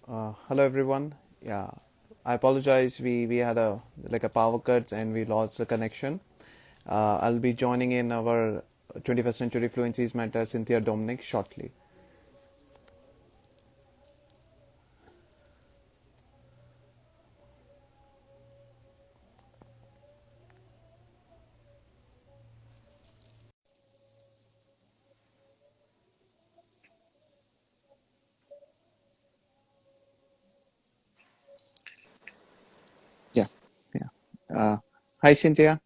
Hello everyone. Yeah, I apologize. We had a power cuts and we lost the connection. I'll be joining in our 21st Century Fluencies mentor Cyinthiya Dominic shortly. Yeah, yeah. Hi Cynthia.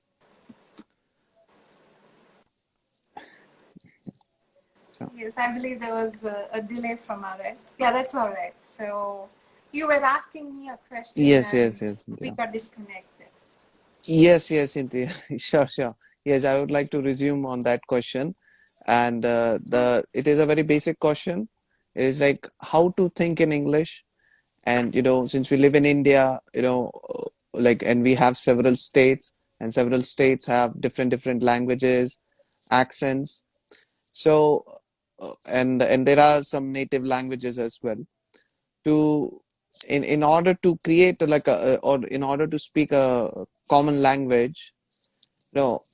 So, Yes, I believe there was a delay from our end. Yeah, that's all right. So you were asking me a question yes, and yes, yes, we Cynthia. got disconnected. Yes, yes, Cynthia. Sure, sure. Yes, I would like to resume on that question. And the it is a very basic question. It is like how to think in English. And since we live in India, like, and we have several states, and several states have different languages, accents. So and there are some native languages as well. To in order to create like or in order to speak a common language,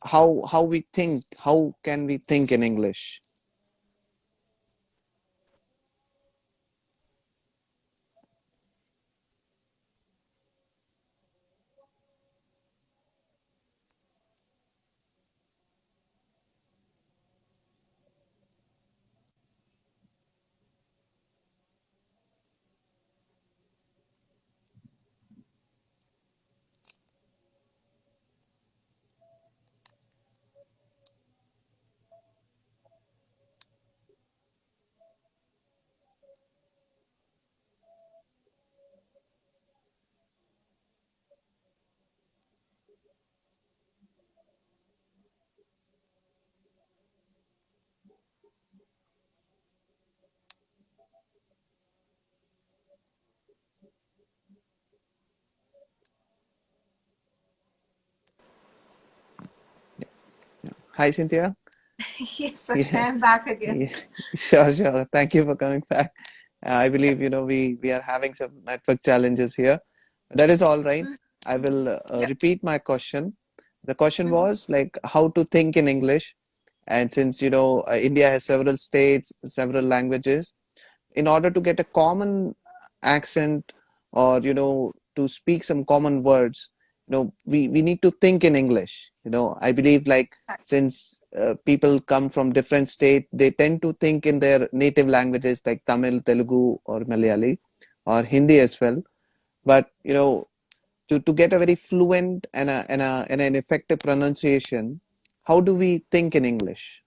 how we think, how can we think in English? Yeah. Hi, Cynthia. Yes, okay, Yeah, I'm back again. yeah, sure, sure. Thank you for coming back. I believe we are having some network challenges here. That is all right. Mm, I will yep. repeat my question. The question Hmm. was like how to think in English, and since India has several states, several languages, in order to get a common accent, or to speak some common words, we need to think in English. I believe, like, since people come from different state, they tend to think in their native languages like Tamil, Telugu, or Malayali, or Hindi as well. But to get a very fluent and an effective pronunciation, how do we think in English?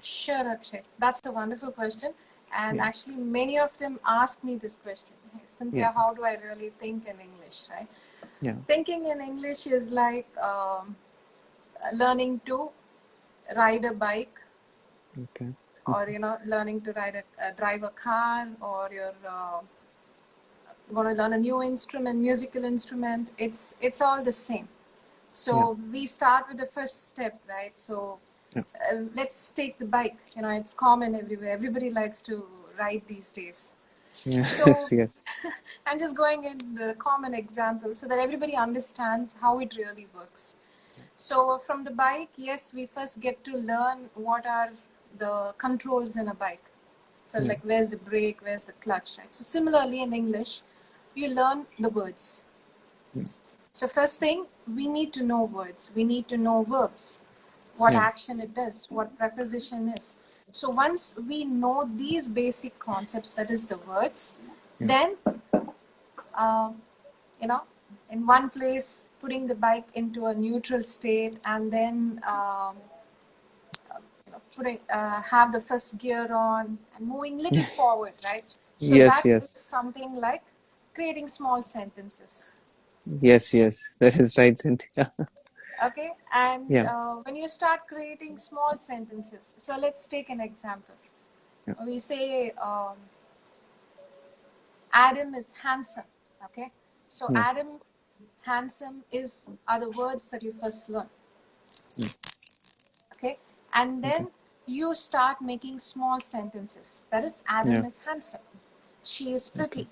Sure, Akshay. That's a wonderful question. And Yeah, actually, many of them ask me this question. Hey, yeah, Cynthia, how do I really think in English, right? yeah. Thinking in English is like learning to ride a bike, Okay. or learning to drive a car, or you're going to learn a new instrument, musical instrument. It's all the same. Yeah, So we start with the first step, right? So yeah. let's take the bike. It's common everywhere. Everybody likes to ride these days. Yes, So yes. I'm just going in the common example so that everybody understands how it really works. So from the bike, yes, we first get to learn what are the controls in a bike. So Yeah, like where's the brake, where's the clutch, right? So similarly in English, you learn the words. So first thing, we need to know words. We need to know verbs, what yeah, action it does, what preposition is. So once we know these basic concepts, that is the words, yeah. then um, you know, in one place, putting the bike into a neutral state, and then putting have the first gear on and moving little forward, right? So Yes, that is yes, something like creating small sentences. yes, yes. That is right, Cynthia. Okay, and Yeah, when you start creating small sentences, so let's take an example. yeah, We say Adam is handsome. Okay, so yeah. Adam, handsome is are the words that you first learn. Okay, and Okay. then you start making small sentences. That is, Adam Yeah, is handsome. She is Okay. pretty.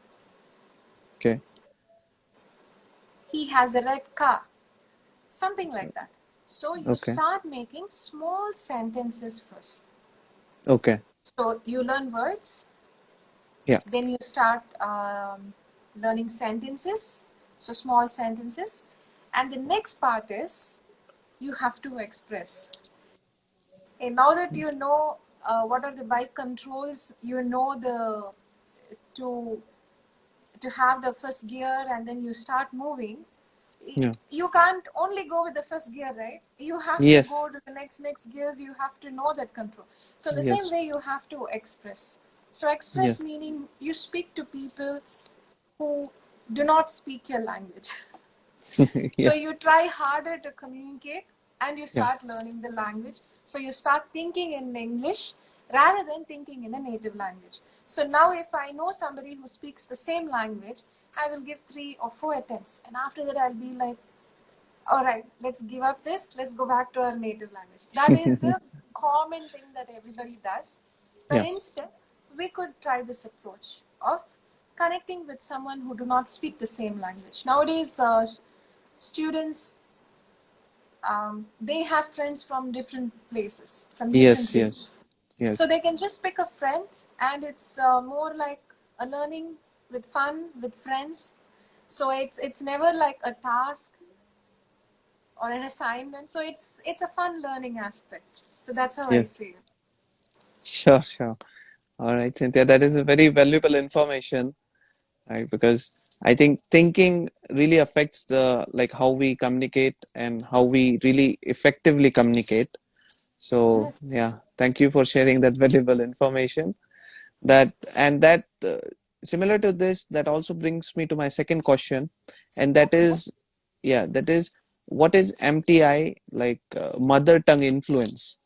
Okay. He has a red car. Something like that. So you Okay. start making small sentences first. Okay. So you learn words, Yeah. then you start learning sentences, so small sentences. And the next part is you have to express. And now that you know what are the bike controls, you know the to have the first gear, and then you start moving. Yeah. You can't only go with the first gear, right? You have to go Yes. to the next gears. You have to know that control. So in the same Yes. way, you have to express. So express Yes. meaning you speak to people who do not speak your language. Yeah. So you try harder to communicate, and you Yeah. start learning the language. So you start thinking in English rather than thinking in a native language. So now if I know somebody who speaks the same language, I will give 3 or 4 attempts. And after that, I'll be like, all right, let's give up this. Let's go back to our native language. That is the common thing that everybody does. But Yeah. instead, we could try this approach of connecting with someone who do not speak the same language. Nowadays, students, they have friends from different places, from different Yes. regions. Yes. So they Yes. can just pick a friend, and it's more like a learning with fun with friends. So it's never like a task or an assignment. So it's a fun learning aspect. So that's how I Yes. see it. Sure. Sure. All right, Cynthia. That is a very valuable information, right? Because I think thinking really affects the like how we communicate and how we really effectively communicate. So Yes. yeah, thank you for sharing that valuable information. That and that similar to this, that also brings me to my second question, and that Okay. is, yeah, that is what is MTI, like mother tongue influence,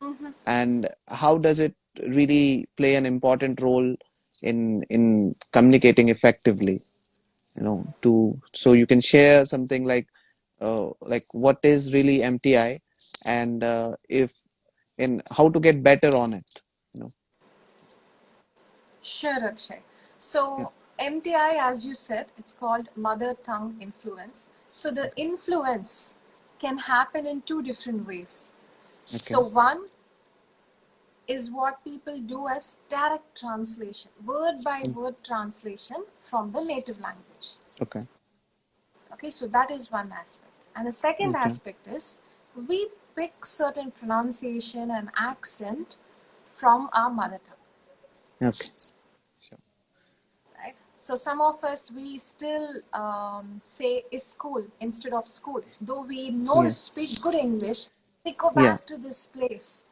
Mm-hmm. and how does it really play an important role in communicating effectively? You know, to so you can share something like what is really MTI, and if and how to get better on it. You know. Sure, Akshay. Yeah. So MTI, as you said, it's called mother tongue influence. So the influence can happen in 2 different ways. Okay. So one is what people do as direct translation, word by Mm. word translation from the native language. Okay. Okay, so that is one aspect. And the second Okay. aspect is we pick certain pronunciation and accent from our mother tongue, Okay. right? So some of us, we still say is school instead of school. Though we know to Yeah. speak good English, we go Yeah. back to this place.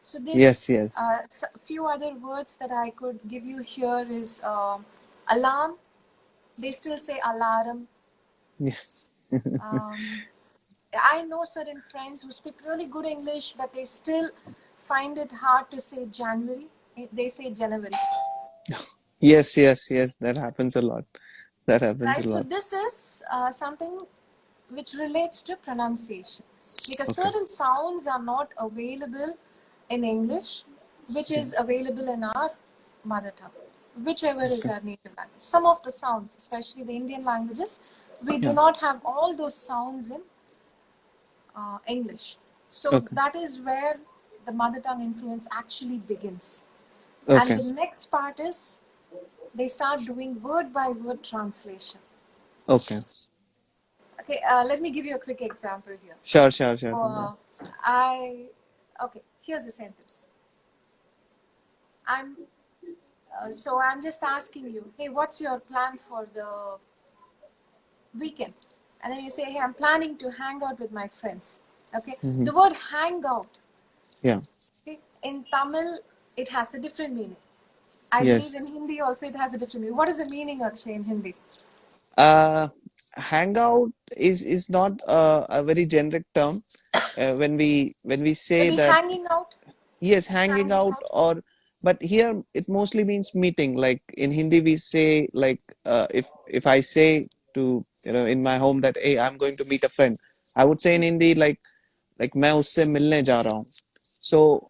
So Yes. this Yes. few other words that I could give you here is alarm. They still say alarm. Yeah. Um, I know certain friends who speak really good English, but they still find it hard to say January. They say January, Yes. Yes. Yes. That happens a lot. That happens a right? So lot. this is something which relates to pronunciation, because Okay. certain sounds are not available in English, which Yeah. is available in our mother tongue, whichever is Okay. our native language. Some of the sounds, especially the Indian languages, we do Yeah. not have all those sounds in English. So Okay. that is where the mother tongue influence actually begins. And Okay. the next part is they start doing word by word translation. Okay. Okay, let me give you a quick example here. Sure. Sure. So, Sure. Cynthia. okay, here's the sentence. I'm, so I'm just asking you, hey, what's your plan for the weekend? And then you say, hey, I'm planning to hang out with my friends. Okay, Hmm. the word hang out, Yeah. okay, in Tamil, it has a different meaning. I believe Yes. in Hindi also it has a different meaning. What is the meaning of in Hindi? Uh, Hangout is not a very generic term. When we say Maybe that, hanging out. yes, hanging Hanging out, out. or but here it mostly means meeting. Like in Hindi, we say like if I say to in my home that hey, I'm going to meet a friend, I would say in Hindi like मैं उससे मिलने जा रहा हूँ. So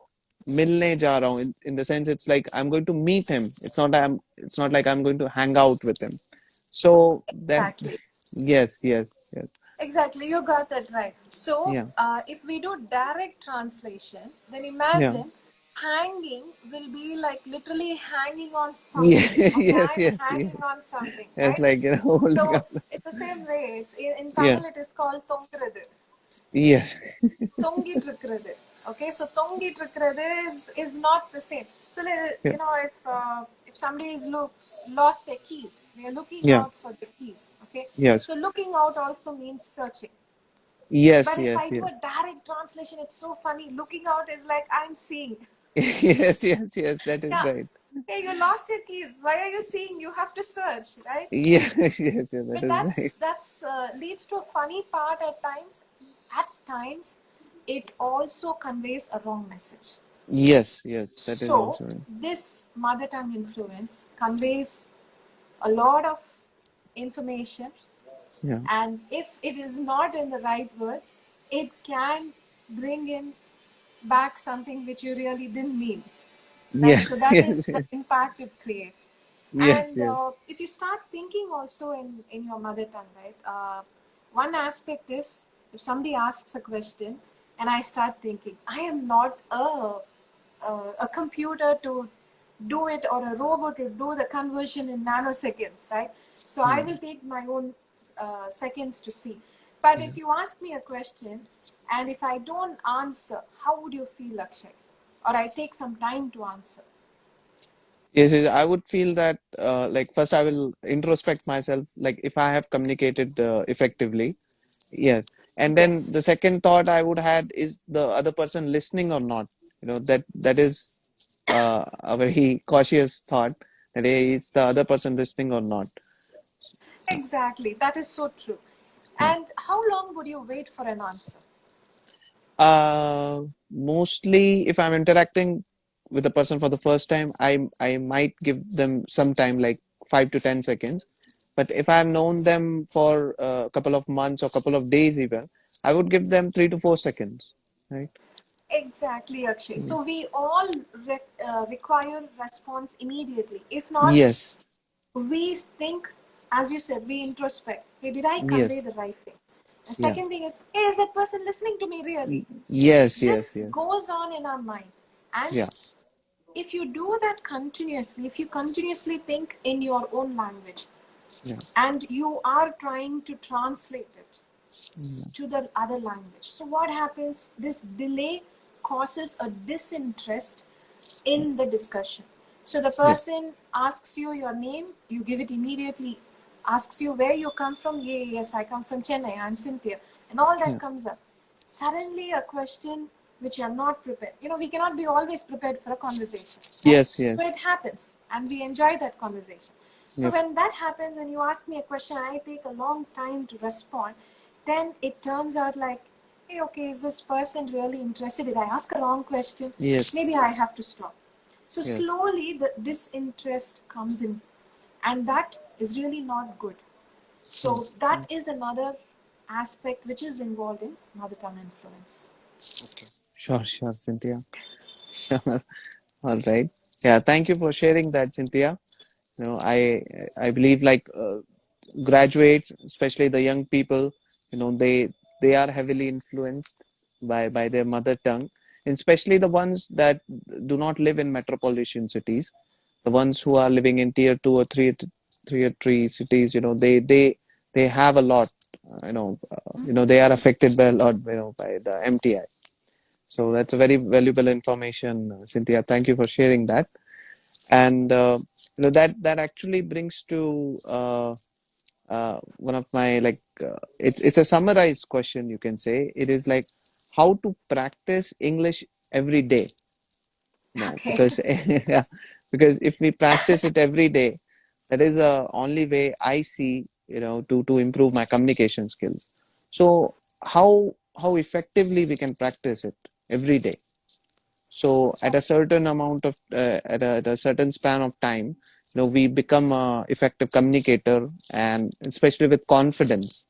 मिलने जा रहा हूँ, in the sense it's like I'm going to meet him. It's not like I'm going to hang out with him. So that, Exactly. yes, yes, yes, Exactly, you got that right. So, yeah, if we do direct translation, then yeah, imagine hanging will be like literally hanging on yeah, something. Okay, yes, I'm yes, yes. hanging on something, It's right? like, holding So up. it's the same way. It's in Yeah, Tamil. It is called thongirathu. yes, தொங்கிட்டு okay, so தொங்கிட்டு is not the same. So yeah, if somebody is lost their keys, they are looking yeah, out for the keys. Okay, yes, so looking out also means searching. yes, But if yes, I do yes. a direct translation, it's so funny. Looking out is like I'm seeing. Yes, yes, yes, that is Yeah. right. Hey, you lost your keys. Why are you seeing? You have to search, right? Yes, yes, yes, that But is right. that's leads to a funny part at times. At times, it also conveys a wrong message. Yes, yes, that is So also right. this mother tongue influence conveys a lot of information, Yeah, and if it is not in the right words, it can bring in back something which you really didn't mean, right? So yes, that yes, is the yes, impact it creates. yes, And yes, if you start thinking also in your mother tongue, right, one aspect is if somebody asks a question and I start thinking, I am not a computer to do it or a robot to do the conversion in nanoseconds, right? So I yeah, will take my own seconds to see. But yeah. if you ask me a question and if I don't answer, how would you feel, Akshay? Or I take some time to answer. Yes, yes, I would feel that, like, first I will introspect myself, like if I have communicated effectively. Yes. And then Yes, the second thought I would had is the other person listening or not. That is a very cautious thought, that hey, it's the other person listening or not. exactly. That is so true. Yeah. And how long would you wait for an answer? Mostly if I'm interacting with a person for the first time, I might give them some time, like 5 to 10 seconds. But if I've known them for a couple of months or couple of days even, I would give them 3 to 4 seconds. Right? Exactly, Akshay. So we all require response immediately. If not, Yes. we think, as you said, we introspect. Hey, did I convey Yes. the right thing? The Yeah. second thing is, hey, is that person listening to me really? Yes. Yes. This Yes. goes on in our mind. And Yeah. if you do that continuously, if you continuously think in your own language Yeah. and you are trying to translate it to the other language, so what happens? This delay causes a disinterest in the discussion. So the Yeah. person asks you your name, you give it immediately, asks you where you come from. Yeah, yes, I come from Chennai, I'm Cyinthiya, and all that Yeah. comes up. Suddenly, a question which you are not prepared. We cannot be always prepared for a conversation, right? Yes. Yes. But it happens, and we enjoy that conversation. So Yep. when that happens, and you ask me a question, I take a long time to respond. Then it turns out like, hey, okay, is this person really interested? Did I ask a wrong question? Maybe Yes. I have to stop. So Yes. slowly the disinterest comes in, and that is really not good. So that is another aspect which is involved in mother tongue influence. Okay. Sure. Sure, Cynthia. Sure. All right. Yeah. Thank you for sharing that, Cynthia. I believe, like, graduates, especially the young people, they are heavily influenced by their mother tongue, and especially the ones that do not live in metropolitan cities, the ones who are living in tier 2 or 3 cities. They have a lot. They are affected by a lot. By the MTI. So that's a very valuable information, Cynthia. Thank you for sharing that. And that actually brings to one of my, like, it's a summarized question, you can say. It is like how to practice English every day. Okay. Because yeah, because if we practice it every day, that is the only way I see, to improve my communication skills. So how effectively we can practice it every day. So at a certain amount of at a certain span of time, we become a effective communicator, and especially with confidence.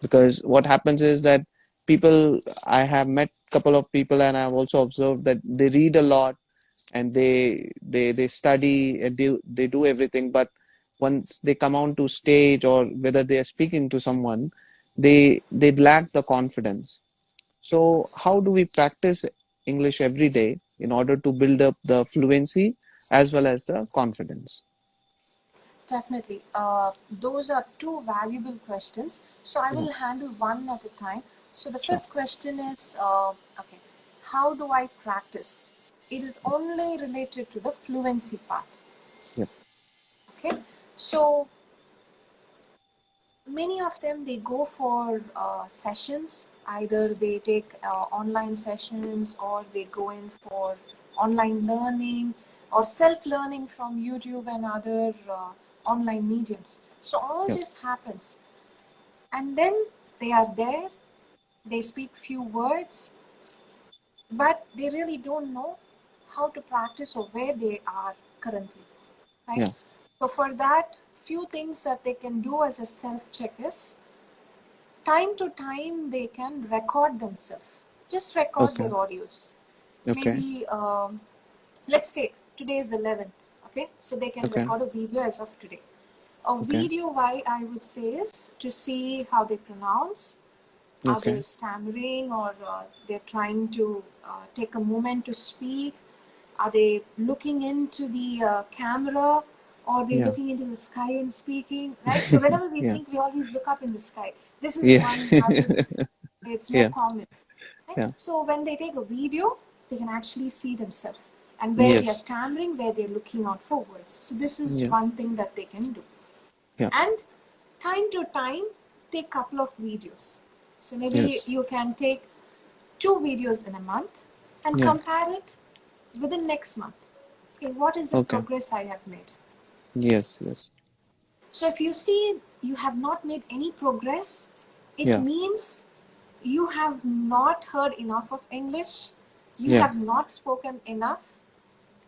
Because what happens is that people, I have met couple of people, and I've also observed that they read a lot, and they study and they do everything, but once they come on to stage, or whether they are speaking to someone, they lack the confidence. So how do we practice English every day in order to build up the fluency as well as the confidence? Definitely. Those are two valuable questions. So I Yeah, will handle one at a time. So the sure. first question is, okay, how do I practice? It is only related to the fluency part. Yeah, Okay. So many of them, they go for sessions. Either they take online sessions, or they go in for online learning or self-learning from YouTube and other online mediums. So all yeah, this happens, and then they are there, they speak few words, but they really don't know how to practice or where they are currently, right? yeah. So for that, few things that they can do as a self-check is, time to time they can record themselves, just record Okay, their audios. okay, Maybe let's take today is 11th. Okay, so they can okay, record a video as of today. A okay, video, why I would say, is to see how they pronounce. Are okay. they stammering, or they're trying to take a moment to speak? Are they looking into the camera, or they're Yeah, looking into the sky and speaking, right? So whenever we yeah. think, we always look up in the sky. This is Yes. one habit. It's more Yeah, common, right? yeah. So when they take a video, they can actually see themselves, and where they are Yes. stammering, where they're looking out for words. So this is Yeah, one thing that they can do. yeah. And time to time, take couple of videos. So maybe Yes. you can take 2 videos in a month and Yeah. compare it within next month. Okay, what is the Okay. progress I have made? Yes, yes. So if you see you have not made any progress, it Yeah, means you have not heard enough of English, you yeah. have not spoken enough,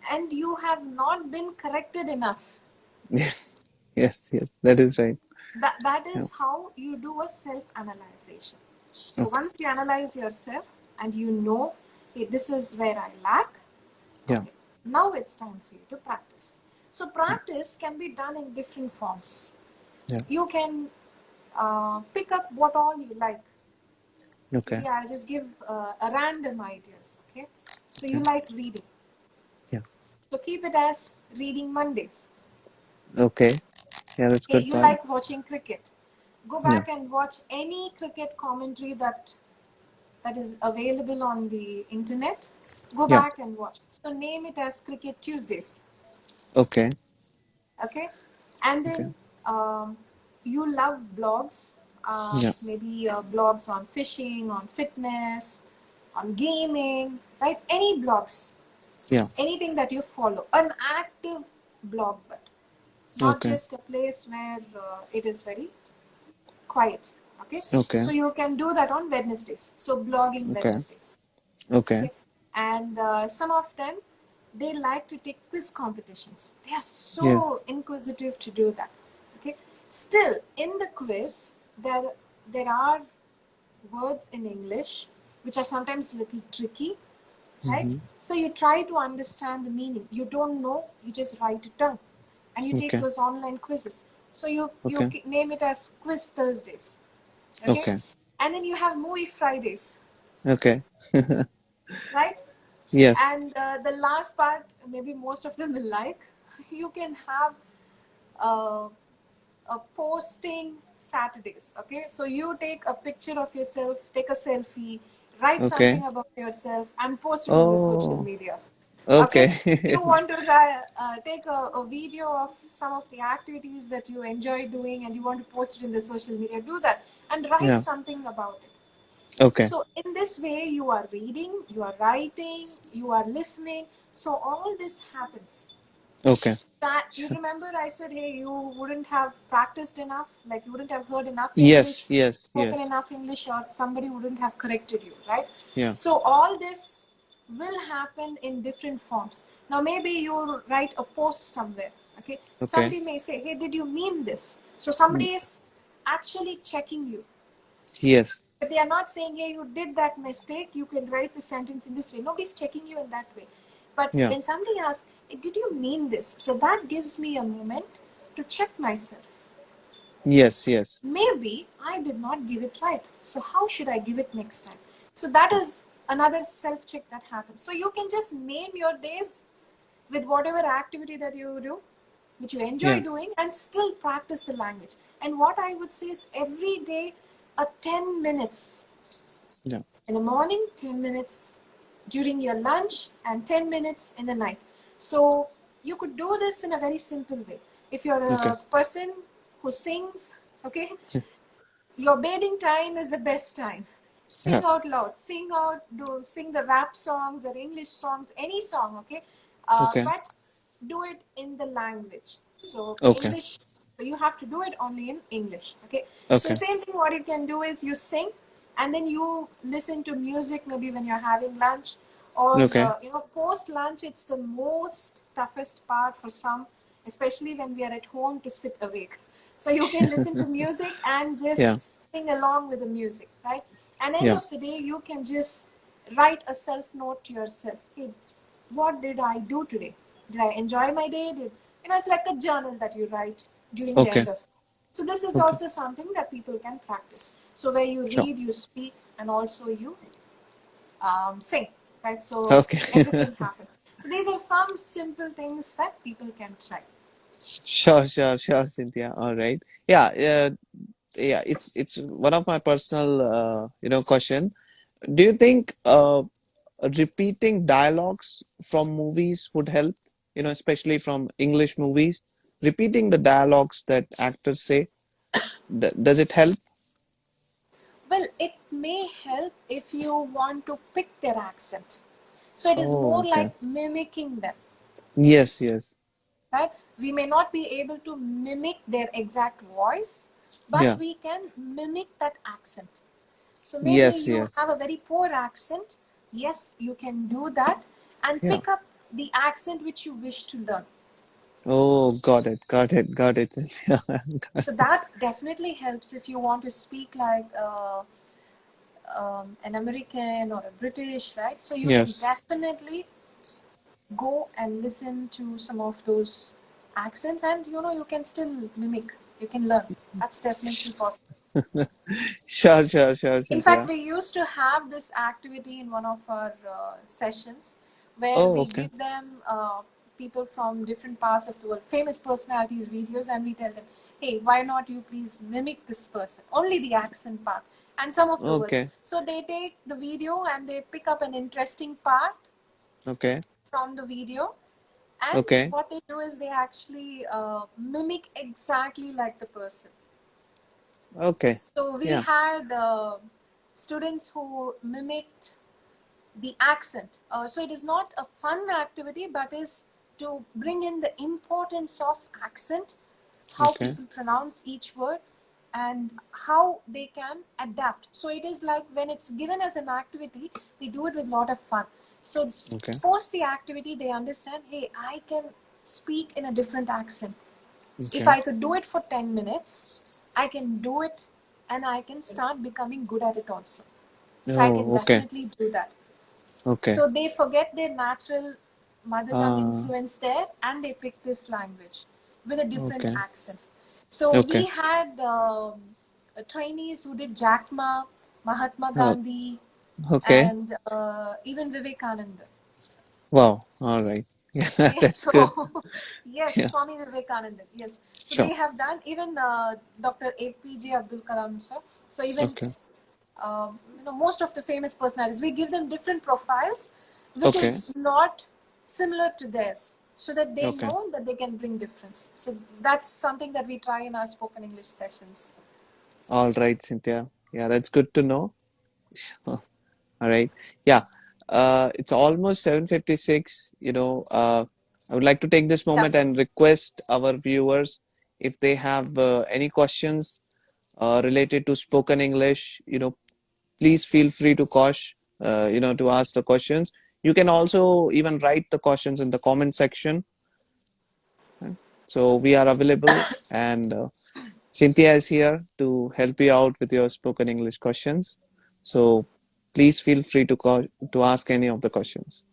and you have not been corrected enough. Yes, yes, yes. That is right. That Yeah. is how you do a self-analyzation. So Okay. once you analyze yourself and you know, hey, this is where I lack, Yeah, okay, now it's time for you to practice. So yeah, practice can be done in different forms. yeah. You can pick up what all you like. Okay. Maybe I'll just give a random ideas. Okay, so you Okay. like reading, Yeah. so keep it as reading Mondays. Okay. Yeah, that's Okay, good you part. like watching cricket, go Yeah. back and watch any cricket commentary that is available on the internet. Go Yeah. back and watch. So name it as Cricket Tuesdays. Okay. Okay, and Okay. then you love blogs, Yeah. maybe blogs on fishing, on fitness, on gaming, right? Any blogs, Yeah. anything that you follow, an active blog, but not Okay. just a place where it is very quiet. Okay, Okay. so you can do that on Wednesdays. So blogging Okay. Wednesdays. Okay. Okay, and some of them, they like to take quiz competitions. They are Yes. so inquisitive to do that. Okay, still in the quiz, there are words in English which are sometimes a little tricky, right? Mm-hmm. So you try to understand the meaning. You don't know, you just write it down, and you take Okay. those online quizzes. So you Okay. name it as Quiz Thursdays. Okay, Okay. and then you have Movie Fridays, Okay. right? Yes. And the last part, maybe most of them will like, you can have uh, a posting Saturdays. Okay, so you take a picture of yourself, take a selfie, write Okay. something about yourself, and post it in the social Oh. media. Okay, Okay. you want to take a video of some of the activities that you enjoy doing, and you want to post it in the social media. Do that and write Yeah. something about it. Okay. So in this way, you are reading, you are writing, you are listening. So all this happens. Okay. That you Sure. remember, I said, hey, you wouldn't have practiced enough, like you wouldn't have heard enough Yes. English, Yes. spoken Yes. enough English, or somebody wouldn't have corrected you, right? Yeah. So all this will happen in different forms. Now maybe you write a post somewhere. Okay, Okay. somebody may say, hey, did you mean this? So somebody is actually checking you. Yes. But they are not saying, hey, you did that mistake, you can write the sentence in this way. Nobody's checking you in that way. But Yeah. when somebody asks, hey, did you mean this? So that gives me a moment to check myself. Yes, yes. Maybe I did not give it right. So how should I give it next time? So that is another self check that happens. So you can just name your days with whatever activity that you do, which you enjoy Yeah. doing, and still practice the language. And what I would say is every day, a 10 minutes Yeah. in the morning, 10 minutes during your lunch, and 10 minutes in the night. So you could do this in a very simple way. If you're Okay. a person who sings, okay, your bathing time is the best time. Sing Yeah. out loud, sing the rap songs or English songs, any song, okay, Okay. but do it in the language. So Okay. English, so you have to do it only in English, okay. So Okay. same thing, what you can do is you sing, and then you listen to music maybe when you're having lunch, or Okay. post lunch. It's the most toughest part for some, especially when we are at home, to sit awake. So you can listen to music and Yeah. just sing along with the music, right? And end Yeah. of the day, you can just write a self note to yourself. Hey, what did I do today? Did I enjoy my day? It's like a journal that you write during the Okay. end of it. So this is Okay. also something that people can practice. So where you Sure. read, you speak, and also you sing, right? So Okay. everything happens. So these are some simple things that people can try. Sure, sure, sure, Cynthia. All right. Yeah, yeah. It's one of my personal, question. Do you think repeating dialogues from movies would help? Especially from English movies, repeating the dialogues that actors say. Does it help? Well, it may help if you want to pick their accent. So it is Oh, more okay. like mimicking them, Yes, yes. right? We may not be able to mimic their exact voice, but Yeah. we can mimic that accent. So maybe Yes, you yes. have a very poor accent. Yes, you can do that and Yeah. pick up the accent which you wish to learn. Oh, got it, got it, got it, Cynthia. So that definitely helps if you want to speak like an American or a British, right? So you can Yes. definitely go and listen to some of those accents, and you can still mimic, you can learn. That's definitely possible. Sure, sure, sure, In fact, Cynthia. we used to have this activity in one of our sessions where Oh, we okay. give them people from different parts of the world, famous personalities videos, and we tell them, hey, why not you please mimic this person, only the accent part and some of the words. Okay. So they take the video and they pick up an interesting part Okay. from the video, and Okay. what they do is they actually mimic exactly like the person. Okay. So we Yeah. had students who mimicked the accent. So it is not a fun activity, but is to bring in the importance of accent, how Okay. people pronounce each word, and how they can adapt. So it is like when it's given as an activity, they do it with a lot of fun. So Okay. post the activity, they understand, hey, I can speak in a different accent. If Okay. I could do it for 10 minutes, I can do it and I can start becoming good at it also. So I can Oh, okay. definitely do that. Okay. So they forget their natural mother tongue Uh, influence there and they pick this language with a different okay. accent. So Okay. we had trainees who did Jack Ma, Mahatma Oh, Gandhi, okay. and even Vivekananda. Wow. All right. Yeah, Okay, that's so good. yes, Yeah. Swami Vivekananda, yes. So Sure. they have done even Dr. APJ Abdul Kalam sir. So even Okay. most of the famous personalities, we give them different profiles, which Okay. is not similar to theirs, so that they Okay. know that they can bring difference. So that's something that we try in our spoken English sessions. All right, Cynthia. Yeah, that's good to know. All right. Yeah. It's almost 7:56. I would like to take this Yeah. moment and request our viewers if they have any questions related to spoken English, please feel free to to ask the questions. You can also even write the questions in the comment section. Right? So we are available, and Cynthia is here to help you out with your spoken English questions. So please feel free to call to ask any of the questions.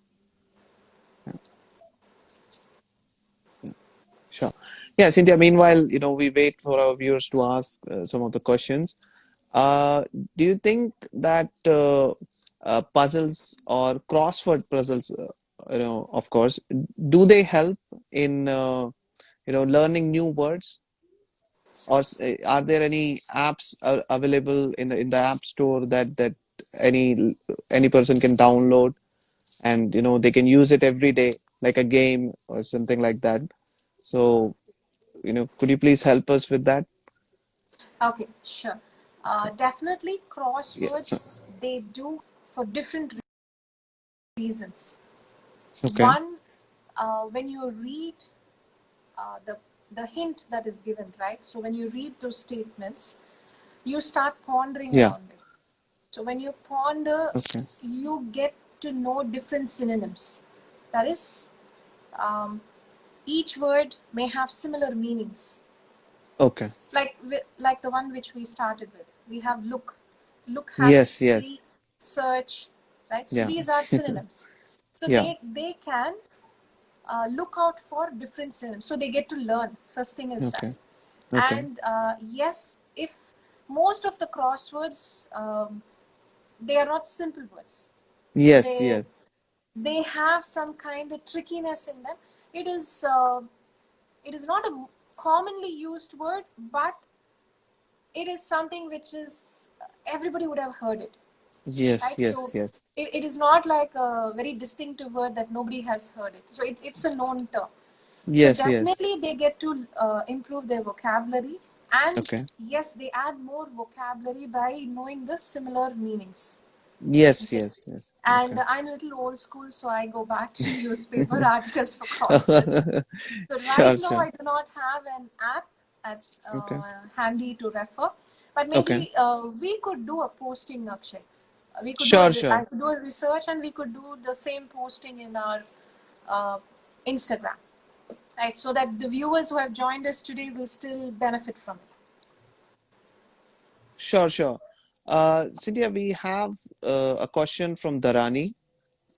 Sure. Yeah, Cynthia, meanwhile, we wait for our viewers to ask some of the questions. Uh, do you think that puzzles or crossword puzzles, of course, do they help in, learning new words? Or are there any apps available in the app store that any any person can download and they can use it every day, like a game or something like that? So, could you please help us with that? Okay, sure. Definitely, Yeah. crosswords they do for different reasons. Okay. One, when you read the hint that is given, right? So when you read those statements, you start pondering Yeah. around it. So when you ponder, Okay. you get to know different synonyms. That is, um, each word may have similar meanings. Okay. Like the one which we started with. We have look. Look has Yes. see, Yes. search, right? So Yeah. these are synonyms. So Yeah. they can look out for different synonyms. So they get to learn. First thing is that. Okay. Okay. And yes, if most of the crosswords they are not simple words. Yes. They Yes. they have some kind of trickiness in them. It is it is not a commonly used word, but it is something which is everybody would have heard it, Yes. right? Yes. So Yes. it is not like a very distinctive word that nobody has heard it. So it's a known term. So Yes. Yes. definitely they get to improve their vocabulary, and Okay. yes, they add more vocabulary by knowing the similar meanings. Yes. Okay. Yes. Yes. And Okay. I'm a little old school, so I go back to newspaper articles for crosswords. So right Sure. now, Sure. I do not have an app at Okay. handy to refer, but Okay. maybe we could do a posting, Akshay. We could do Sure. I Sure. could do a research, and we could do the same posting in our uh, Instagram, right? So that the viewers who have joined us today will still benefit from it. Sure. Sure. Cynthia, we have a question from Dharani,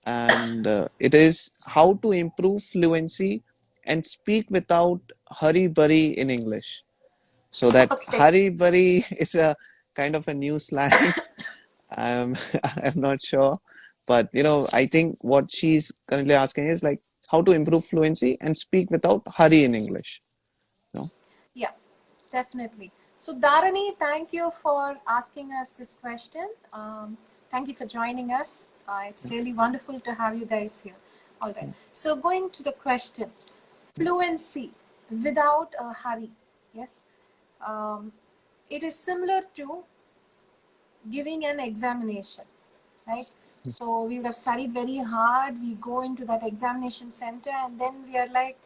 and it is how to improve fluency and speak without hurry burry in English. So that Okay. hurry burry is a kind of a new slang. I'm I'm not sure, but I think what she's currently asking is like how to improve fluency and speak without hurry in English. No? Yeah, definitely. So, Dharani, thank you for asking us this question. Thank you for joining us. It's really wonderful to have you guys here. All right. So, going to the question, fluency without a hurry. Yes. Um, it is similar to giving an examination, right? So, we would have studied very hard. We go into that examination center, and then we are like,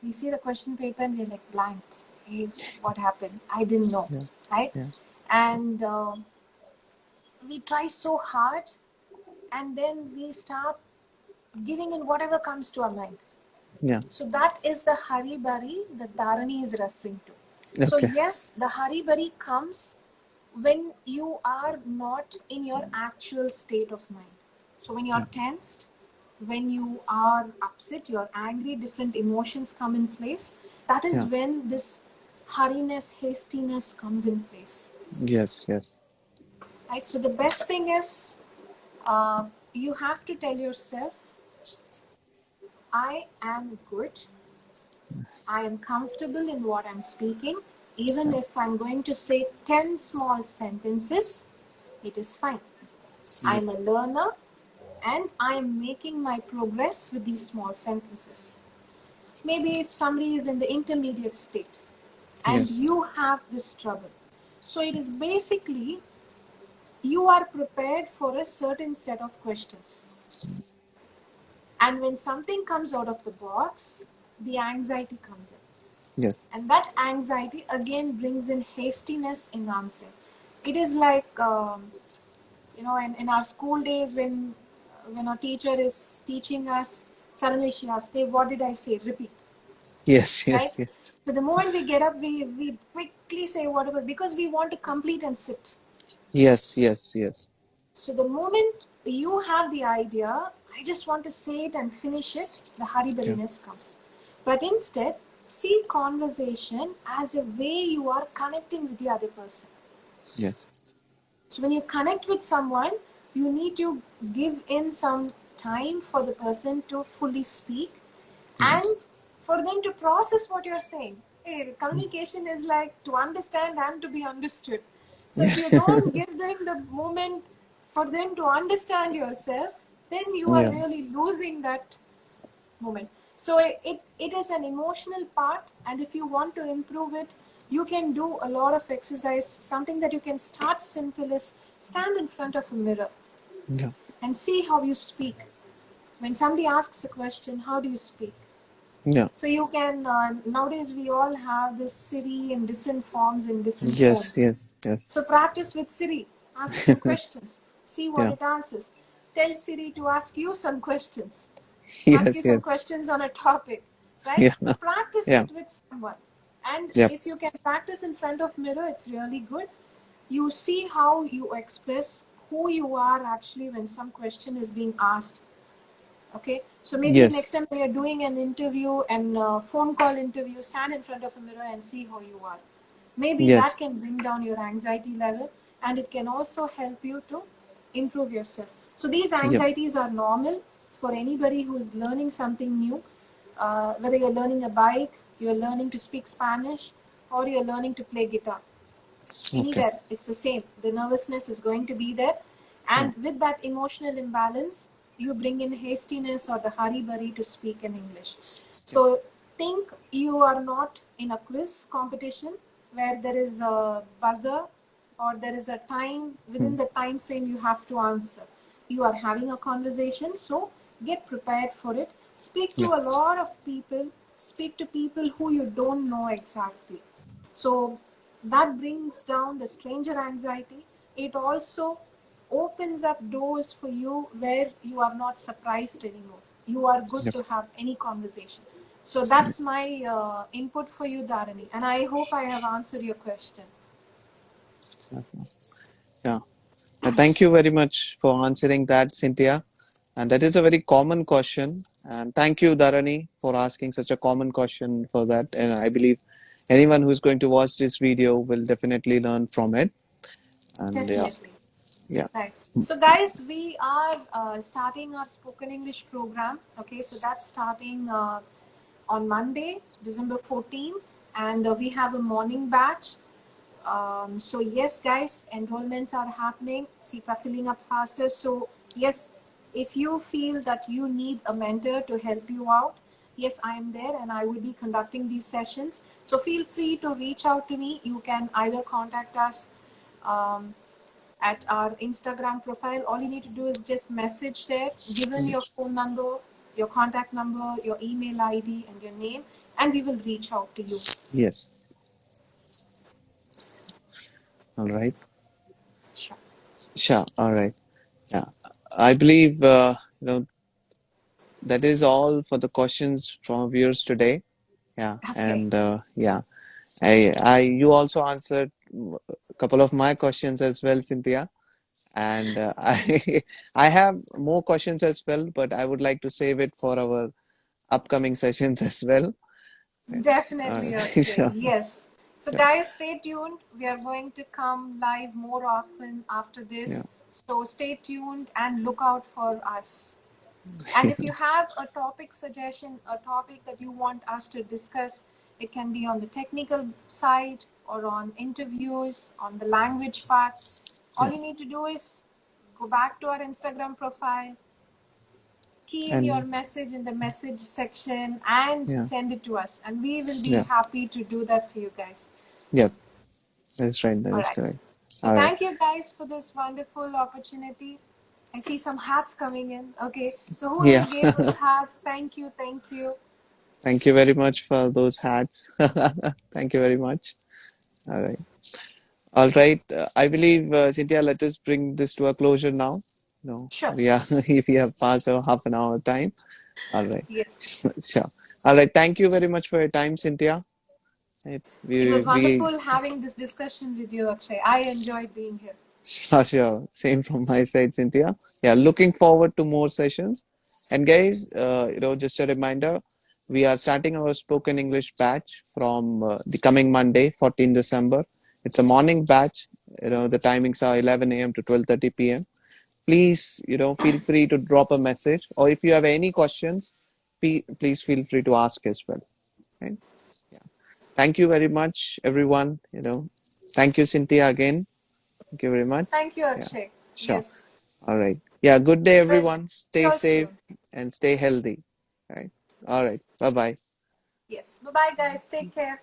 we see the question paper and we're like blanked. Hey, what happened? I didn't know, Yeah, right? yeah, And we try so hard, and then we start giving in whatever comes to our mind. yeah. So that is the hurry burry that Dharani is referring to. So Okay, yes, the hurry burry comes when you are not in your actual state of mind. So when you're yeah, tensed, when you are upset, you're angry, different emotions come in place. That is yeah. when this hurriness, hastiness comes in place. Yes, yes, Right? So the best thing is you have to tell yourself, I am good. I am comfortable in what I'm speaking. Even yeah, if I'm going to say 10 small sentences, it is fine. I'm a yes, learner and I'm making my progress with these small sentences. Maybe if somebody is in the intermediate state and yes, you have this trouble. So it is basically you are prepared for a certain set of questions. And when something comes out of the box, the anxiety comes in. yes, And that anxiety again brings in hastiness in answering. It is like, in our school days when our teacher is teaching us, suddenly she asks, hey, what did I say? Repeat, yes, right? yes, yes, So the moment we get up, we quickly say whatever because we want to complete and sit. yes, yes, yes. So the moment you have the idea, I just want to say it and finish it, the Yeah. hurry-burriness comes. But instead, see conversation as a way you are connecting with the other person. Yes. So when you connect with someone, you need to give in some time for the person to fully speak and for them to process what you're saying. Hey, communication is like to understand and to be understood. So if you don't give them the moment for them to understand yourself, then you are Yeah. really losing that moment. So it is an emotional part, and if you want to improve it, you can do a lot of exercise. Something that you can start simple is stand in front of a mirror Yeah. and see how you speak. When somebody asks a question, how do you speak? Yeah. So you can, nowadays we all have this Siri in different forms in different Yes. phones. Yes. Yes. So practice with Siri. Ask some questions. See what Yeah. it answers. Tell Siri to ask you some questions. Ask you Yes. some Yes. questions on a topic, right? Yeah. Practice Yeah. it with someone. And Yep. if you can practice in front of mirror, it's really good. You see how you express who you are actually when some question is being asked. Okay, so maybe next Yes. time when you're doing an interview and phone call interview, stand in front of a mirror and see how you are. Maybe that Yes. can bring down your anxiety level, and it can also help you to improve yourself. So these Yep. anxieties are normal for anybody who is learning something new. Whether you're learning a bike, you're learning to speak Spanish, or you're learning to play guitar, Okay. anywhere it's the same. The nervousness is going to be there, Yeah. and with that emotional imbalance, you bring in hastiness or the hurry burry to speak in English. Yep. So think you are not in a quiz competition where there is a buzzer or there is a time Hmm. within the time frame you have to answer. You are having a conversation, so get prepared for it. Speak to Yeah. a lot of people, speak to people who you don't know exactly. So that brings down the stranger anxiety. It also opens up doors for you where you are not surprised anymore. You are good Yep. to have any conversation. So that's my input for you, Dharani, and I hope I have answered your question. Yeah. Thank you very much for answering that, Cynthia. And that is a very common question. And thank you, Dharani, for asking such a common question for that. And I believe anyone who's going to watch this video will definitely learn from it. And yeah, Definitely. yeah, Right. So, guys, we are starting our spoken English program. Okay, so that's starting on Monday, December 14th, and we have a morning batch. So yes, guys, enrollments are happening. Seats are filling up faster. So yes, if you feel that you need a mentor to help you out, yes, I am there and I will be conducting these sessions. So feel free to reach out to me. You can either contact us um, at our Instagram profile. All you need to do is just message there, given your phone number, your contact number, your email ID, and your name, and we will reach out to you. yes. All right. Sure. Sure. All right. Yeah. I believe, that is all for the questions from viewers today. Yeah. Okay. And yeah, you also answered a couple of my questions as well, Cynthia. And I have more questions as well, but I would like to save it for our upcoming sessions as well. Right. Definitely, Akshay. Sure, Yes. So, sure. guys, stay tuned. We are going to come live more often after Yeah, this. So, stay tuned and look out for us. And if you have a topic suggestion, a topic that you want us to discuss, it can be on the technical side or on interviews, on the language part. All yeah, you need to do is go back to our Instagram profile, key in your and message in the message section and yeah, send it to us, and we will be yeah, happy to do that for you guys. yeah. That's right. That All is right, correct. so All right. thank you guys for this wonderful opportunity. I see some hats coming in. Okay, so whoever Yeah. gave us hats, thank you, thank you. Thank you very much for those hats. Thank you very much. All right. All right. I believe, Cynthia, let us bring this to a closure now. No, Sure. we are we have passed our half an hour time. All right. Yes, Sure. All right. Thank you very much for your time, Cynthia. Right. it We was we wonderful having this discussion with you, Akshay. I enjoyed being here. Sure, sure. Same from my side, Cynthia. Yeah, looking forward to more sessions. And guys, just a reminder, we are starting our spoken English batch from the coming Monday, 14 December. It's a morning batch. The timings are 11 a.m. to 12:30 p.m. Please, feel free to drop a message, or if you have any questions, please feel free to ask as well. Right? Yeah. Thank you very much, everyone. Thank you, Cynthia, again. Thank you very much. Thank you, Yeah, Akshay. sure. Yes. All right. Yeah, good day, We'll everyone. see Stay you all safe soon. and stay healthy. Right. All right. Bye bye. Yes. Bye bye, guys. Take care.